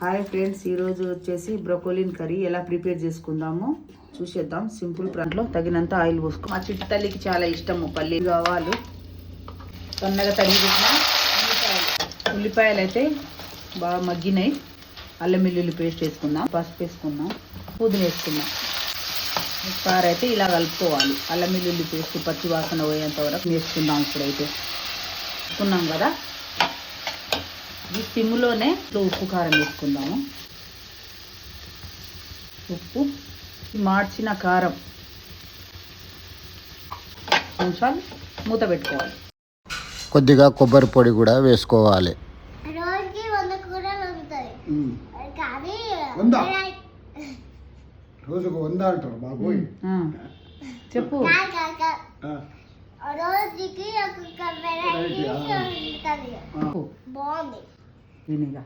Hi friends, ఈరోజు వచ్చేసి బ్రోకోలిన్ curry ఎలా ప్రిపేర్ చేసుకుందామో చూసేద్దాం. సింపుల్ దాంట్లో తగినంత ఆయిల్ పోసుకో. మా చిట్టి తల్లికి చాలా ఇష్టము పల్లీలు, ఆవాలు, సన్నగా తరిగి పెట్టిన ఉల్లిపాయలు అయితే బాగా మగ్గినాయి. అల్లం వెల్లుల్లి పేస్ట్ వేసుకుందాం, పసుపు వేసుకుందాం, పుదీనా వేసుకుందాం. కారం అయితే ఇలా కలుపుకోవాలి. అల్లం వెల్లుల్లి పేస్ట్ పచ్చి వాసన పోయేంత వరకు వేసుకుందాం. ఇప్పుడైతే వేసుకున్నాం కదా, ఈ సిమ్లోనే ఉప్పు కారం వేసుకుందాము. ఉప్పు, మార్చిన కారం, కొంచెం మూత పెట్టుకోవాలి. కొద్దిగా కొబ్బరి పొడి కూడా వేసుకోవాలి. రోజుకు 100 అంటారు బాబోయ్. చెప్పు. రోజుకి ఒక్కొక్క వెరైటీ బాగుంది. వినిగా